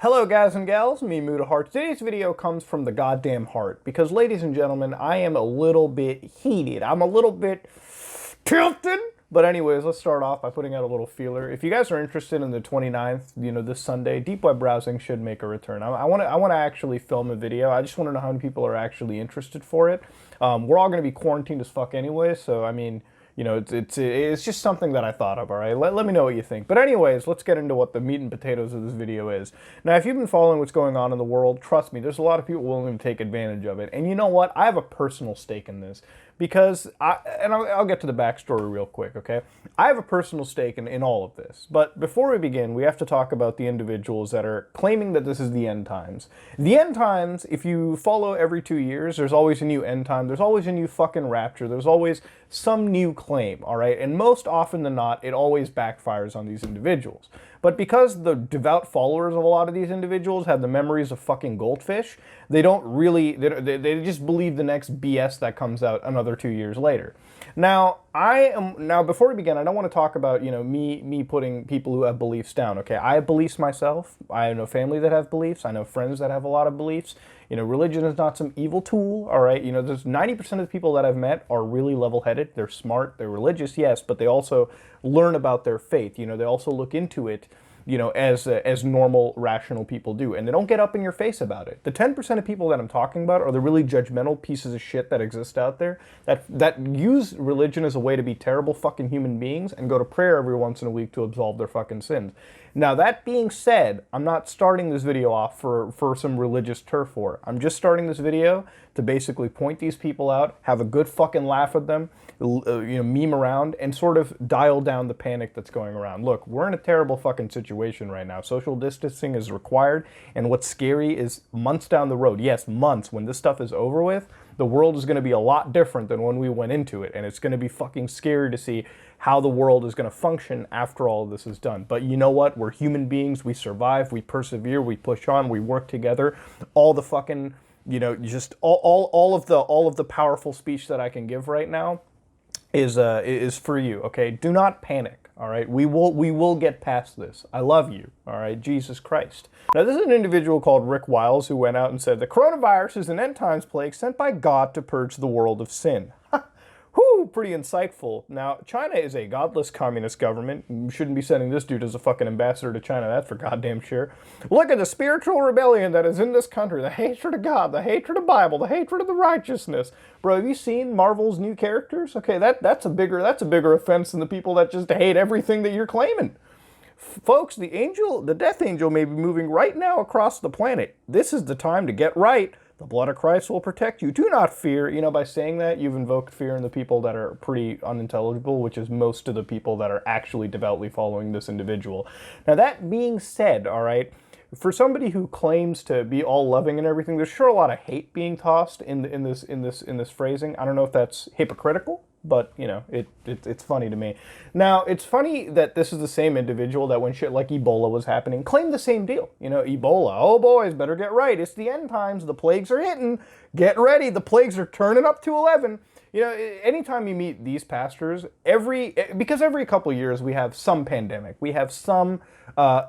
Hello guys and gals, me Muda Heart. Today's video comes from the goddamn heart because, ladies and gentlemen, I am a little bit heated. I'm a little bit tilted. But anyways, let's start off by putting out a little feeler. If you guys are interested in the 29th, this Sunday, deep web browsing should make a return. I want to actually film a video. I just want to know how many people are actually interested for it. We're all going to be quarantined as fuck anyway, so I mean, it's just something that I thought of, all right? Let me know what you think. But anyways, let's get into what the meat and potatoes of this video is. Now, if you've been following what's going on in the world, trust me, there's a lot of people willing to take advantage of it. And you know what? I have a personal stake in this because, I'll get to the backstory real quick, okay? I have a personal stake in all of this. But before we begin, we have to talk about the individuals that are claiming that this is the end times. The end times, if you follow every 2 years, there's always a new end time. There's always a new fucking rapture. There's always some new claim, all right? And most often than not, it always backfires on these individuals. But because the devout followers of a lot of these individuals have the memories of fucking goldfish, they don't really, they just believe the next BS that comes out another 2 years later. Now, before we begin, I don't want to talk about, me putting people who have beliefs down, okay? I have beliefs myself. I know family that have beliefs. I know friends that have a lot of beliefs. Religion is not some evil tool, all right? There's 90% of the people that I've met are really level-headed. They're smart. They're religious, yes, but they also learn about their faith. They also look into it, as normal, rational people do. And they don't get up in your face about it. The 10% of people that I'm talking about are the really judgmental pieces of shit that exist out there that use religion as a way to be terrible fucking human beings and go to prayer every once in a week to absolve their fucking sins. Now, that being said, I'm not starting this video off for some religious turf war. I'm just starting this video to basically point these people out, have a good fucking laugh at them, meme around, and sort of dial down the panic that's going around. Look, we're in a terrible fucking situation right now. Social distancing is required, and what's scary is months down the road, yes, months, when this stuff is over with, the world is going to be a lot different than when we went into it, and it's going to be fucking scary to see how the world is going to function after all of this is done. But you know what? We're human beings. We survive. We persevere. We push on. We work together. All the fucking, just all of the powerful speech that I can give right now is for you, okay? Do not panic, all right? We will get past this. I love you, all right? Jesus Christ. Now, this is an individual called Wiles who went out and said, the coronavirus is an end times plague sent by God to purge the world of sin. Whew, pretty insightful. Now, China is a godless communist government. You shouldn't be sending this dude as a fucking ambassador to China, that's for goddamn sure. Look at the spiritual rebellion that is in this country. The hatred of God, the hatred of the Bible, the hatred of the righteousness. Bro, have you seen Marvel's new characters? Okay, that's a bigger offense than the people that just hate everything that you're claiming. Folks, the death angel may be moving right now across the planet. This is the time to get right. The blood of Christ will protect you. Do not fear. By saying that, you've invoked fear in the people that are pretty unintelligible, which is most of the people that are actually devoutly following this individual. Now, that being said, all right, for somebody who claims to be all loving and everything, there's sure a lot of hate being tossed in this phrasing. I don't know if that's hypocritical, but, it's funny to me. Now, it's funny that this is the same individual that when shit like Ebola was happening, claimed the same deal. Ebola, oh boys, better get right. It's the end times. The plagues are hitting. Get ready. The plagues are turning up to 11. Anytime you meet these pastors, because every couple of years we have some pandemic, we have some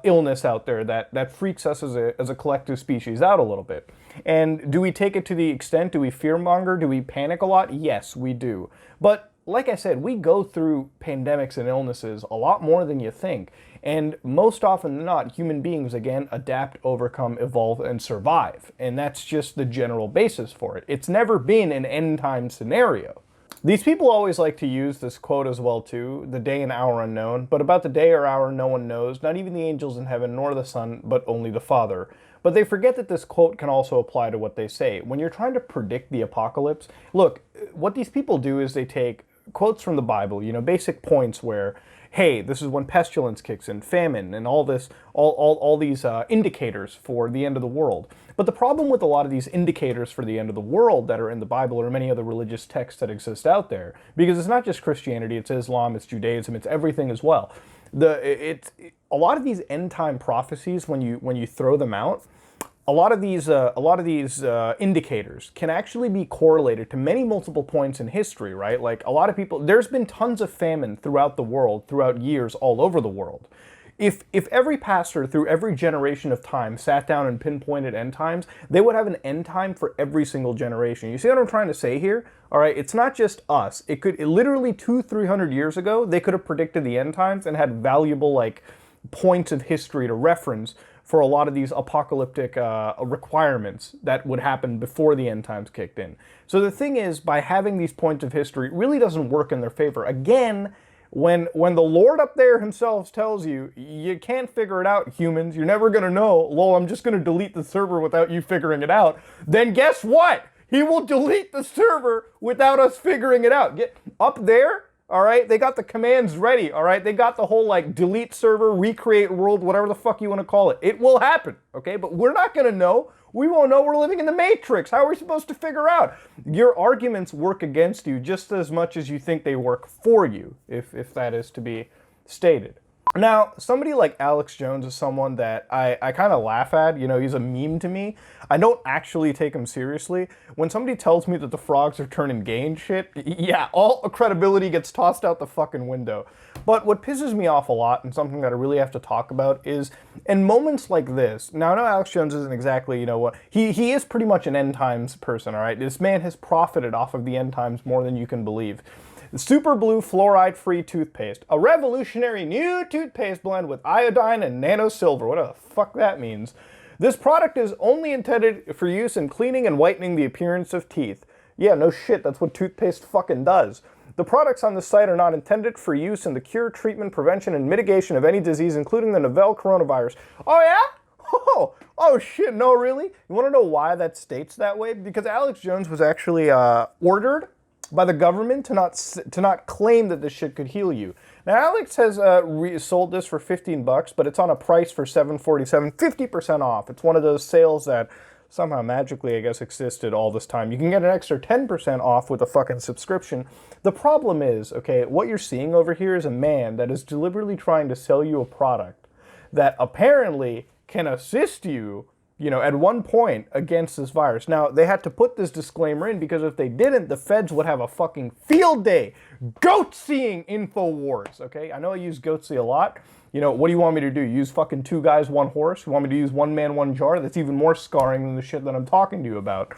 illness out there that freaks us as a collective species out a little bit. And do we take it to the extent, do we fearmonger, do we panic a lot? Yes, we do. But like I said, we go through pandemics and illnesses a lot more than you think. And most often than not, human beings, again, adapt, overcome, evolve, and survive. And that's just the general basis for it. It's never been an end-time scenario. These people always like to use this quote as well, too, the day and hour unknown. But about the day or hour no one knows, not even the angels in heaven, nor the Son, but only the Father. But they forget that this quote can also apply to what they say. When you're trying to predict the apocalypse, look, what these people do is they take quotes from the Bible, basic points where, hey, this is when pestilence kicks in, famine, and all these indicators for the end of the world. But the problem with a lot of these indicators for the end of the world that are in the Bible or many other religious texts that exist out there, because it's not just Christianity, it's Islam, it's Judaism, it's everything as well. A lot of these end time prophecies, when you throw them out, a lot of these indicators can actually be correlated to many multiple points in history, right? Like a lot of people, there's been tons of famine throughout the world, throughout years all over the world. If every pastor through every generation of time sat down and pinpointed end times, they would have an end time for every single generation. You see what I'm trying to say here? All right, it's not just us. It literally 200-300 years ago, they could have predicted the end times and had valuable like points of history to reference for a lot of these apocalyptic requirements that would happen before the end times kicked in. So the thing is, by having these points of history, it really doesn't work in their favor. Again, when the Lord up there himself tells you, you can't figure it out, humans, you're never going to know, lol, I'm just going to delete the server without you figuring it out, then guess what? He will delete the server without us figuring it out. Get up there, all right? They got the commands ready, all right? They got the whole, like, delete server, recreate world, whatever the fuck you want to call it. It will happen, okay? But we're not going to know. We won't know. We're living in the Matrix. How are we supposed to figure out? Your arguments work against you just as much as you think they work for you, if that is to be stated. Now, somebody like Alex Jones is someone that I kind of laugh at. You know, he's a meme to me. I don't actually take him seriously. When somebody tells me that the frogs are turning gay and shit, yeah, all credibility gets tossed out the fucking window. But what pisses me off a lot, and something that I really have to talk about, is in moments like this. Now, I know Alex Jones isn't exactly, you know what, he is pretty much an end times person, all right? This man has profited off of the end times more than you can believe. Super Blue Fluoride-Free Toothpaste. A revolutionary new toothpaste blend with iodine and nano silver. Whatever the fuck that means. This product is only intended for use in cleaning and whitening the appearance of teeth. Yeah, no shit, that's what toothpaste fucking does. The products on the site are not intended for use in the cure, treatment, prevention, and mitigation of any disease, including the novel coronavirus. Oh yeah? Oh shit, no really? You want to know why that states that way? Because Alex Jones was actually ordered by the government to not claim that this shit could heal you. Now, Alex has sold this for $15, but it's on a price for $7.47, 50% off. It's one of those sales that somehow magically, I guess, existed all this time. You can get an extra 10% off with a fucking subscription. The problem is, okay, what you're seeing over here is a man that is deliberately trying to sell you a product that apparently can assist you, you know, at one point against this virus. Now, they had to put this disclaimer in because if they didn't, the feds would have a fucking field day goat-seeing InfoWars, okay? I know I use goatsy a lot. You know, what do you want me to do? Use fucking 2 guys, 1 horse? You want me to use 1 man, 1 jar? That's even more scarring than the shit that I'm talking to you about.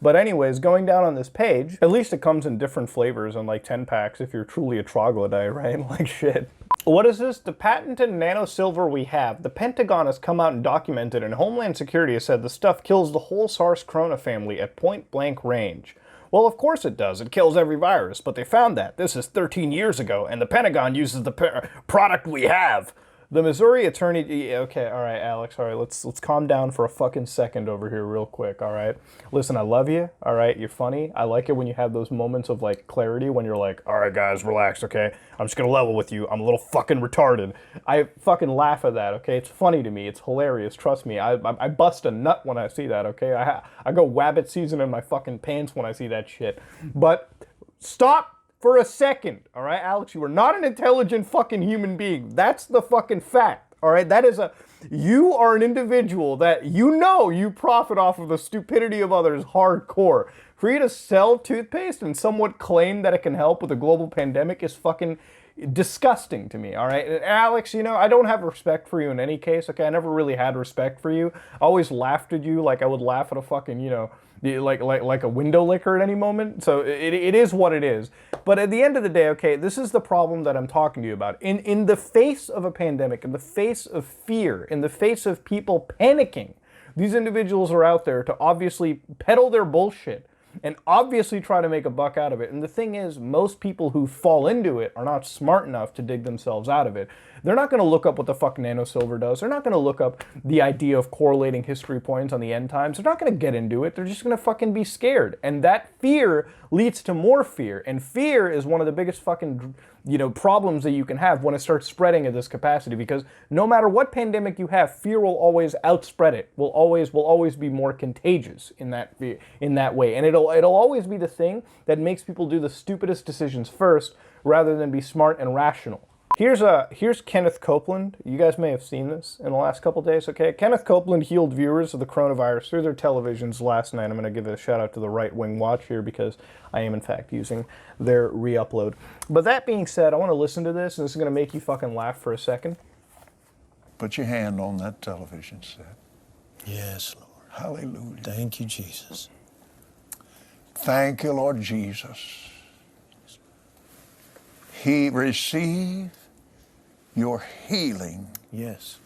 But anyways, going down on this page, at least it comes in different flavors and like 10 packs if you're truly a troglodyte, right? Like shit. What is this? The patented nano silver we have. The Pentagon has come out and documented, and Homeland Security has said the stuff kills the whole SARS-Corona family at point-blank range. Well, of course it does. It kills every virus, but they found that. This is 13 years ago, and the Pentagon uses the product we have. The Missouri attorney... Okay, all right, Alex, all right, let's calm down for a fucking second over here real quick, all right? Listen, I love you, all right? You're funny. I like it when you have those moments of, like, clarity when you're like, all right, guys, relax, okay? I'm just gonna level with you. I'm a little fucking retarded. I fucking laugh at that, okay? It's funny to me. It's hilarious. Trust me. I bust a nut when I see that, okay? I go wabbit season in my fucking pants when I see that shit. But stop for a second, all right, Alex? You are not an intelligent fucking human being. That's the fucking fact, all right? That is you are an individual that you know you profit off of the stupidity of others hardcore. For you to sell toothpaste and somewhat claim that it can help with a global pandemic is fucking disgusting to me, all right? And Alex, you know, I don't have respect for you in any case, okay? I never really had respect for you. I always laughed at you like I would laugh at a fucking, you know, like a window licker at any moment. So it is what it is. But at the end of the day, okay, this is the problem that I'm talking to you about. In the face of a pandemic, in the face of fear, in the face of people panicking, these individuals are out there to obviously peddle their bullshit and obviously try to make a buck out of it. And the thing is, most people who fall into it are not smart enough to dig themselves out of it. They're not going to look up what the fuck nano silver does. They're not going to look up the idea of correlating history points on the end times. They're not going to get into it. They're just going to fucking be scared. And that fear leads to more fear. And fear is one of the biggest fucking, you know, problems that you can have when it starts spreading at this capacity. Because no matter what pandemic you have, fear will always outspread it. Will always be more contagious in that way. And it'll always be the thing that makes people do the stupidest decisions first rather than be smart and rational. Here's Kenneth Copeland. You guys may have seen this in the last couple days, okay? Kenneth Copeland healed viewers of the coronavirus through their televisions last night. I'm going to give a shout out to the Right Wing Watch here because I am, in fact, using their re-upload. But that being said, I want to listen to this, and this is going to make you fucking laugh for a second. Put your hand on that television set. Yes, Lord. Hallelujah. Thank you, Jesus. Thank you, Lord Jesus. He received your healing. Yes.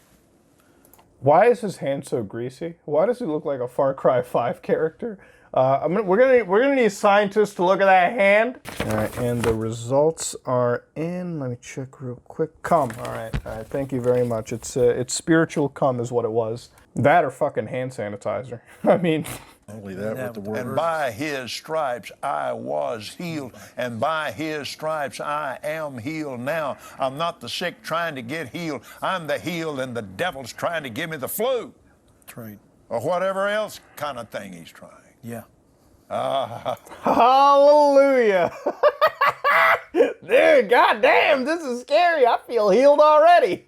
Why is his hand so greasy? Why does he look like a Far Cry 5 character? We're gonna need scientists to look at that hand. All right, and the results are in. Let me check real quick. Cum. All right. Thank you very much. It's spiritual cum is what it was. That or fucking hand sanitizer. I mean. Only that with the word. And by his stripes I was healed, and by his stripes I am healed now. I'm not the sick trying to get healed. I'm the healed, and the devil's trying to give me the flu. That's right. Or whatever else kind of thing he's trying. Yeah. Hallelujah. Dude, goddamn, this is scary. I feel healed already.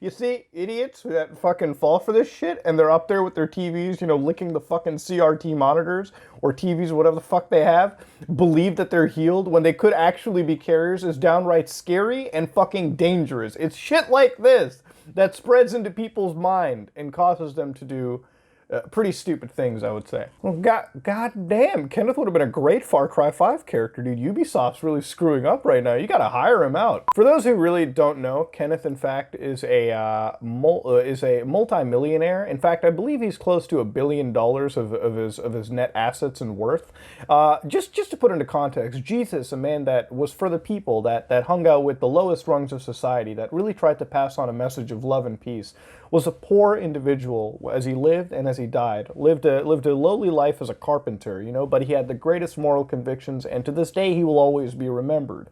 You see, idiots that fucking fall for this shit, and they're up there with their TVs, you know, licking the fucking CRT monitors, or TVs, whatever the fuck they have, believe that they're healed when they could actually be carriers is downright scary and fucking dangerous. It's shit like this that spreads into people's mind and causes them to do pretty stupid things, I would say. Well, god damn, Kenneth would have been a great Far Cry 5 character, dude. Ubisoft's really screwing up right now. You gotta hire him out. For those who really don't know, Kenneth, in fact, is a multi-millionaire. In fact, I believe he's close to $1 billion of his net assets and worth. Just to put into context, Jesus, a man that was for the people, that hung out with the lowest rungs of society, that really tried to pass on a message of love and peace, was a poor individual as he lived and as he died. Lived a lowly life as a carpenter, you know, but he had the greatest moral convictions, and to this day he will always be remembered.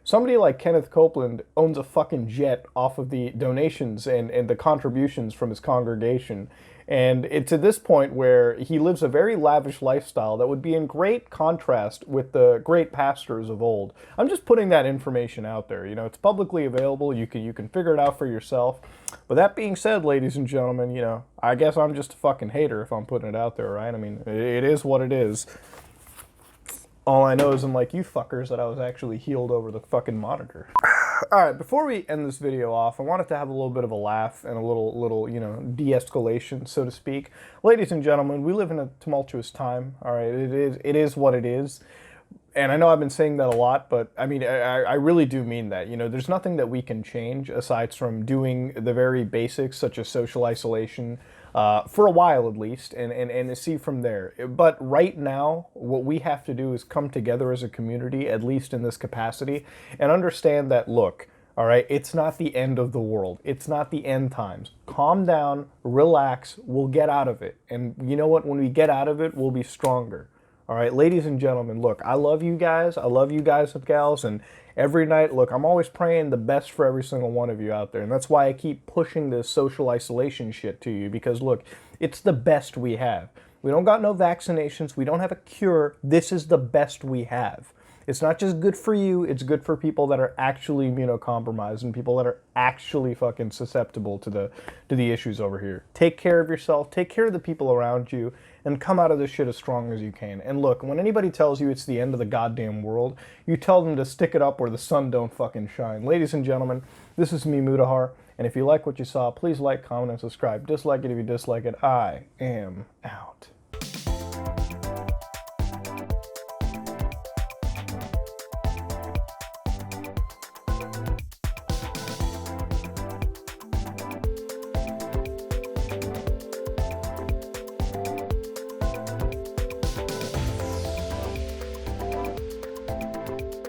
Somebody like Kenneth Copeland owns a fucking jet off of the donations and the contributions from his congregation. And it's at this point where he lives a very lavish lifestyle that would be in great contrast with the great pastors of old. I'm just putting that information out there. You know, it's publicly available. You can figure it out for yourself. But that being said, ladies and gentlemen, you know, I guess I'm just a fucking hater if I'm putting it out there, right? I mean, it is what it is. All I know is I'm like you fuckers that I was actually healed over the fucking monitor. Alright, before we end this video off, I wanted to have a little bit of a laugh and a little, you know, de-escalation, so to speak. Ladies and gentlemen, we live in a tumultuous time, alright? It is what it is. And I know I've been saying that a lot, but I mean, I really do mean that. You know, there's nothing that we can change aside from doing the very basics, such as social isolation, for a while at least, and see from there. But right now, what we have to do is come together as a community, at least in this capacity, and understand that, look, all right, it's not the end of the world. It's not the end times. Calm down, relax, we'll get out of it. And you know what? When we get out of it, we'll be stronger. All right, ladies and gentlemen, look, I love you guys. I love you guys and gals. And every night, look, I'm always praying the best for every single one of you out there. And that's why I keep pushing this social isolation shit to you. Because, look, it's the best we have. We don't got no vaccinations. We don't have a cure. This is the best we have. It's not just good for you. It's good for people that are actually immunocompromised and people that are actually fucking susceptible to the issues over here. Take care of yourself. Take care of the people around you. And come out of this shit as strong as you can. And look, when anybody tells you it's the end of the goddamn world, you tell them to stick it up where the sun don't fucking shine. Ladies and gentlemen, this is me, Mudahar. And if you like what you saw, please like, comment, and subscribe. Dislike it if you dislike it. I am out.